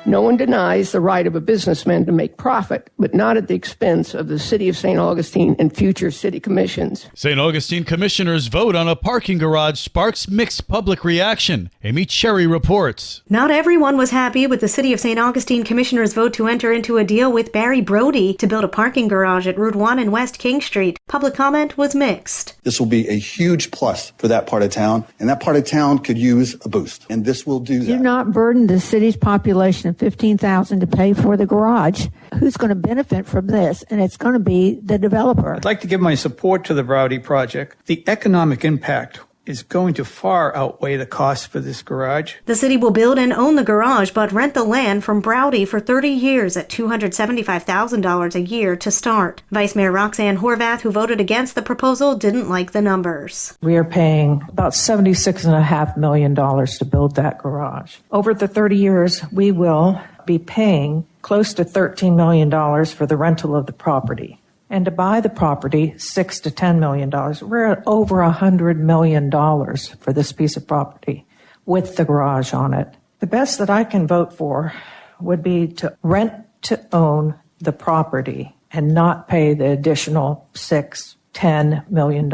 No one denies the right of a businessman to make profit, but not at the expense of the City of St. Augustine and future city commissions. St. Augustine commissioners' vote on a parking garage sparks mixed public reaction. Amy Cherry reports. Not everyone was happy with the City of St. Augustine commissioners' vote to enter into a deal with Barry Brody to build a parking garage at Route 1 and West King Street. Public comment was mixed. This will be a huge plus for that part of town, and that part of town could use a boost, and this will do that. Do not burden the city's population of 15,000 to pay for the garage. Who's going to benefit from this? And it's going to be the developer. I'd like to give my support to the Browdy project. The economic impact is going to far outweigh the cost for this garage. The city will build and own the garage, but rent the land from Browdy for 30 years at $275,000 a year to start. Vice Mayor Roxanne Horvath, who voted against the proposal, didn't like the numbers. We are paying about $76.5 million to build that garage. Over the 30 years, we will be paying close to $13 million for the rental of the property. And to buy the property, $6 to $10 million. We're at over $100 million for this piece of property with the garage on it. The best that I can vote for would be to rent to own the property and not pay the additional $6, $10 million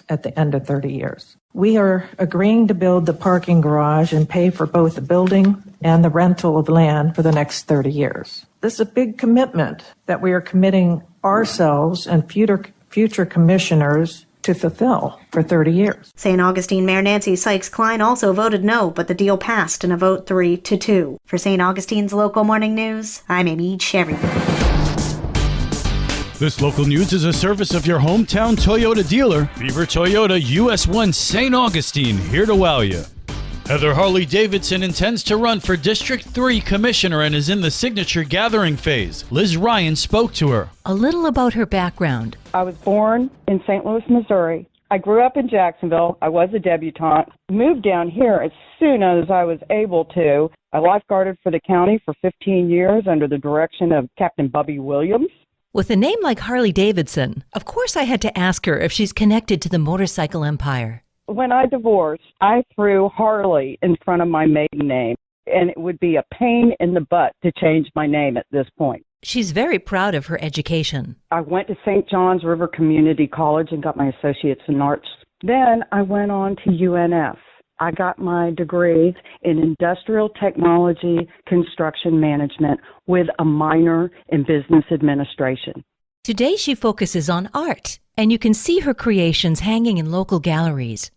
at the end of 30 years. We are agreeing to build the parking garage and pay for both the building and the rental of land for the next 30 years. This is a big commitment that we are committing ourselves and future commissioners to fulfill for 30 years. St. Augustine Mayor Nancy Sykes-Klein also voted no, but the deal passed in a vote 3-2. For St. Augustine's Local Morning News, I'm Amy Cherry. This local news is a service of your hometown Toyota dealer, Beaver Toyota US 1 St. Augustine, here to wow you. Heather Harley-Davidson intends to run for District 3 Commissioner and is in the signature gathering phase. Liz Ryan spoke to her. A little about her background. I was born in St. Louis, Missouri. I grew up in Jacksonville. I was a debutante. Moved down here as soon as I was able to. I lifeguarded for the county for 15 years under the direction of Captain Bubby Williams. With a name like Harley-Davidson, of course I had to ask her if she's connected to the motorcycle empire. When I divorced, I threw Harley in front of my maiden name, and it would be a pain in the butt to change my name at this point. She's very proud of her education. I went to St. John's River Community College and got my associate's in arts. Then I went on to UNF. I got my degree in industrial technology, construction management with a minor in business administration. Today she focuses on art, and you can see her creations hanging in local galleries.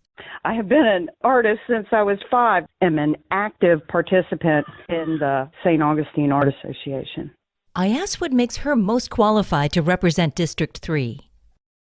I have been an artist since I was 5. I'm an active participant in the St. Augustine Art Association. I asked what makes her most qualified to represent District 3.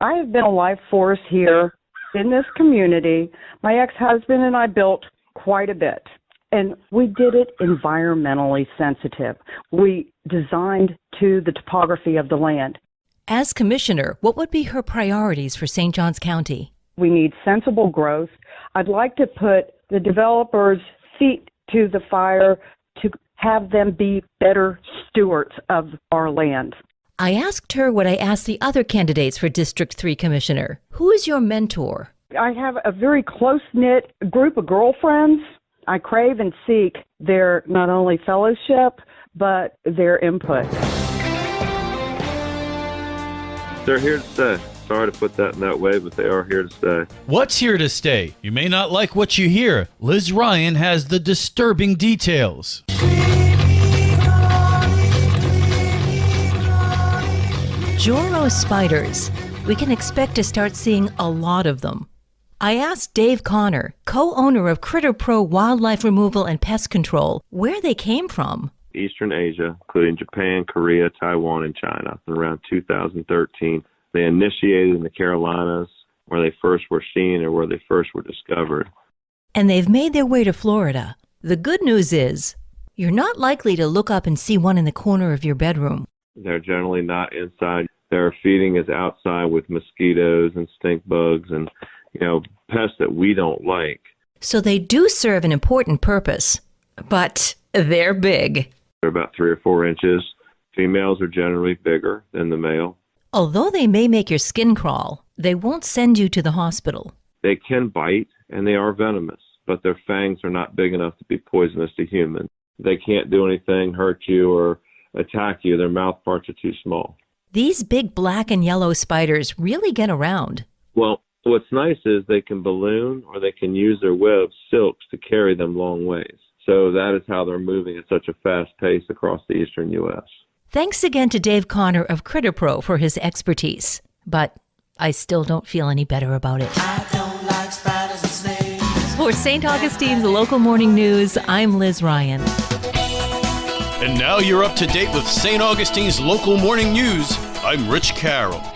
I have been a life force here in this community. My ex-husband and I built quite a bit, and we did it environmentally sensitive. We designed to the topography of the land. As commissioner, what would be her priorities for St. Johns County? We need sensible growth. I'd like to put the developers' feet to the fire to have them be better stewards of our land. I asked her what I asked the other candidates for District 3 Commissioner. Who is your mentor? I have a very close-knit group of girlfriends. I crave and seek their not only fellowship, but their input. They're here to stay. Sorry to put that in that way, but they are here to stay. What's here to stay? You may not like what you hear. Liz Ryan has the disturbing details. Joro spiders. We can expect to start seeing a lot of them. I asked Dave Connor, co-owner of Critter Pro Wildlife Removal and Pest Control, where they came from. Eastern Asia, including Japan, Korea, Taiwan, and China. Around 2013, they initiated in the Carolinas, where they first were seen or where they first were discovered. And they've made their way to Florida. The good news is, you're not likely to look up and see one in the corner of your bedroom. They're generally not inside. Their feeding is outside with mosquitoes and stink bugs and, pests that we don't like. So they do serve an important purpose, but they're big. They're about 3 or 4 inches. Females are generally bigger than the male. Although they may make your skin crawl, they won't send you to the hospital. They can bite, and they are venomous, but their fangs are not big enough to be poisonous to humans. They can't do anything, hurt you, or attack you. Their mouth parts are too small. These big black and yellow spiders really get around. Well, what's nice is they can balloon or they can use their webs, silks, to carry them long ways. So that is how they're moving at such a fast pace across the eastern U.S. Thanks again to Dave Connor of Critter Pro for his expertise. But I still don't feel any better about it. I don't like spiders and snakes. For St. Augustine's Local Morning News, I'm Liz Ryan. And now you're up to date with St. Augustine's Local Morning News. I'm Rich Carroll.